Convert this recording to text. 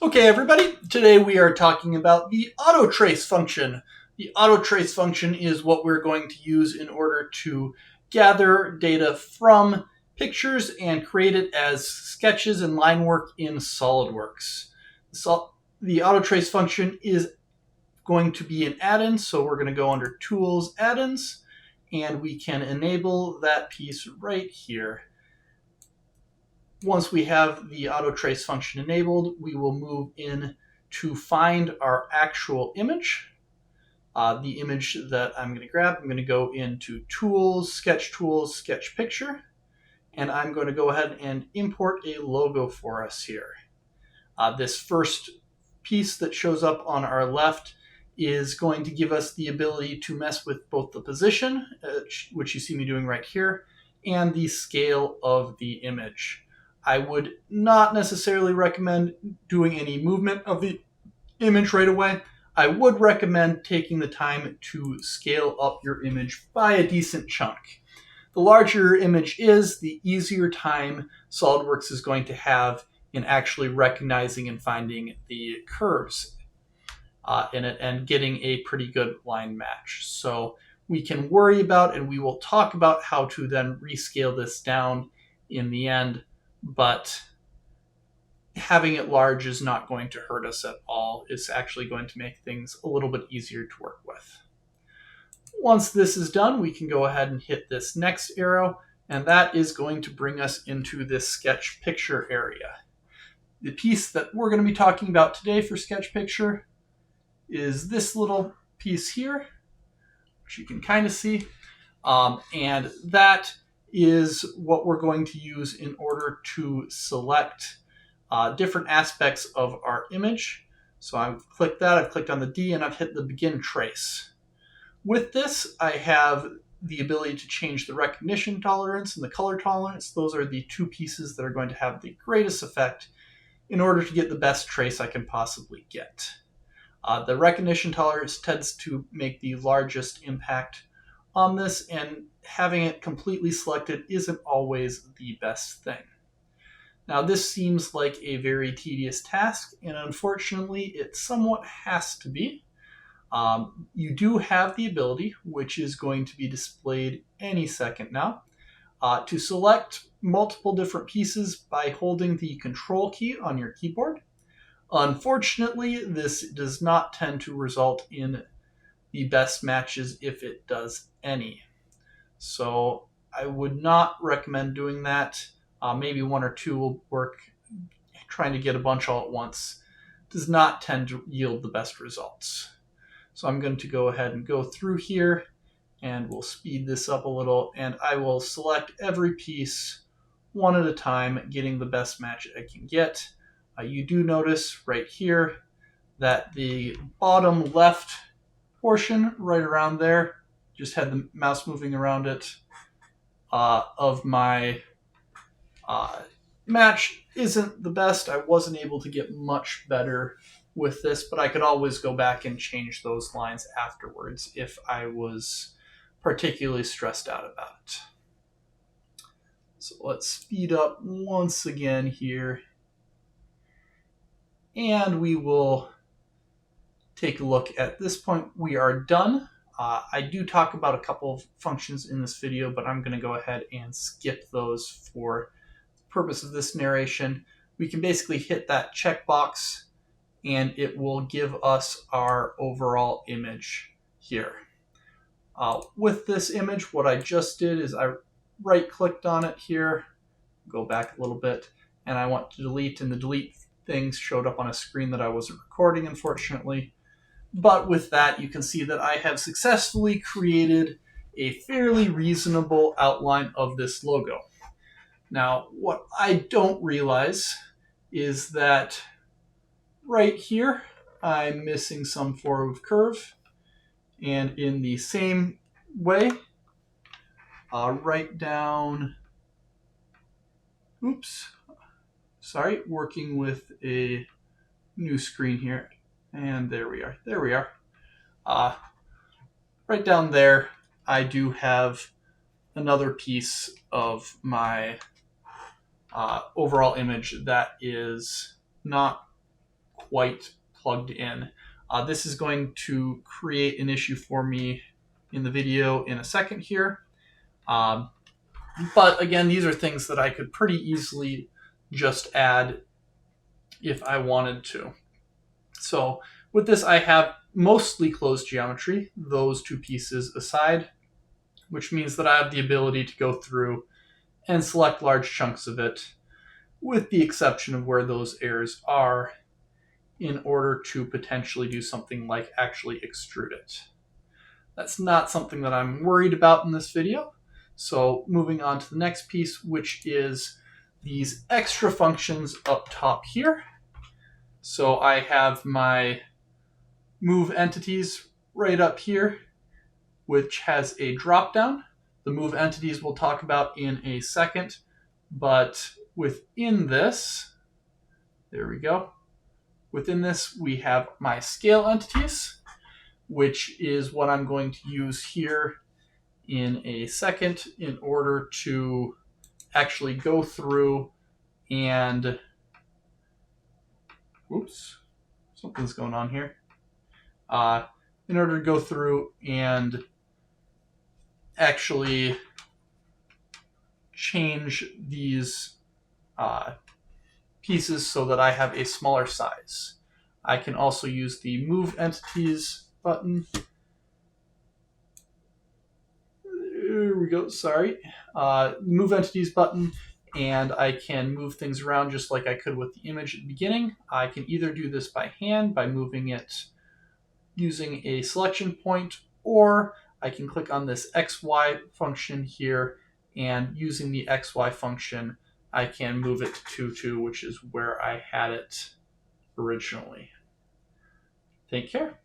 Okay, everybody, today we are talking about the Autotrace function. The Autotrace function is what we're going to use in order to gather data from pictures and create it as sketches and line work in SolidWorks. So the Autotrace function is going to be an add-in, so we're going to go under Tools, Add-ins, and we can enable that piece right here. Once we have the Autotrace function enabled, we will move in to find our actual image. The image that I'm going to grab, I'm going to go into Tools, Sketch Picture, and I'm going to go ahead and import a logo for us here. This first piece that shows up on our left is going to give us the ability to mess with both the position, which you see me doing right here, and the scale of the image. I would not necessarily recommend doing any movement of the image right away. I would recommend taking the time to scale up your image by a decent chunk. The larger your image is, the easier time SolidWorks is going to have in actually recognizing and finding the curves in it and getting a pretty good line match. So we can worry about, and we will talk about how to then rescale this down in the end, but having it large is not going to hurt us at all. It's actually going to make things a little bit easier to work with. Once this is done, we can go ahead and hit this next arrow, and that is going to bring us into this sketch picture area. The piece that we're going to be talking about today for sketch picture is this little piece here, which you can kind of see, and that is what we're going to use in order to select different aspects of our image. So I've clicked that, I've clicked on the D, and I've hit the Begin Trace. With this, I have the ability to change the recognition tolerance and the color tolerance. Those are the two pieces that are going to have the greatest effect in order to get the best trace I can possibly get. The recognition tolerance tends to make the largest impact on this, and having it completely selected isn't always the best thing. Now, this seems like a very tedious task, and unfortunately, it somewhat has to be. You do have the ability, which is going to be displayed any second now, to select multiple different pieces by holding the Control key on your keyboard. Unfortunately, this does not tend to result in the best matches if it does any. So I would not recommend doing that. Maybe one or two will work. Trying to get a bunch all at once does not tend to yield the best results. So I'm going to go ahead and go through here, and we'll speed this up a little, and I will select every piece one at a time, getting the best match I can get. You do notice right here that the bottom left portion right around there, just had the mouse moving around it, of my match isn't the best. I wasn't able to get much better with this, but I could always go back and change those lines afterwards if I was particularly stressed out about it. So let's speed up once again here, and we will take a look. At this point, we are done. I do talk about a couple of functions in this video, but I'm going to go ahead and skip those for the purpose of this narration. We can basically hit that checkbox, and it will give us our overall image here. With this image, what I just did is I right-clicked on it here, go back a little bit, and I want to delete, and the delete things showed up on a screen that I wasn't recording, unfortunately. But with that, you can see that I have successfully created a fairly reasonable outline of this logo. Now, what I don't realize is that right here, I'm missing some form of curve. And in the same way, right down, working with a new screen here. And there we are. Right down there, I do have another piece of my overall image that is not quite plugged in. This is going to create an issue for me in the video in a second here. But again, these are things that I could pretty easily just add if I wanted to. So with this, I have mostly closed geometry, those two pieces aside, which means that I have the ability to go through and select large chunks of it, with the exception of where those errors are, in order to potentially do something like actually extrude it. That's not something that I'm worried about in this video. So moving on to the next piece, which is these extra functions up top here. So I have my move entities right up here, which has a drop down. The move entities we'll talk about in a second, but within this, there we go. Within this, we have my scale entities, which is what I'm going to use here in a second in order to actually go through and, whoops, something's going on here. In order to go through and actually change these pieces so that I have a smaller size. I can also use the Move Entities button. There we go, sorry. Move Entities button, and I can move things around just like I could with the image at the beginning. I can either do this by hand, by moving it using a selection point, or I can click on this XY function here, and using the XY function, I can move it to 2, which is where I had it originally. Take care.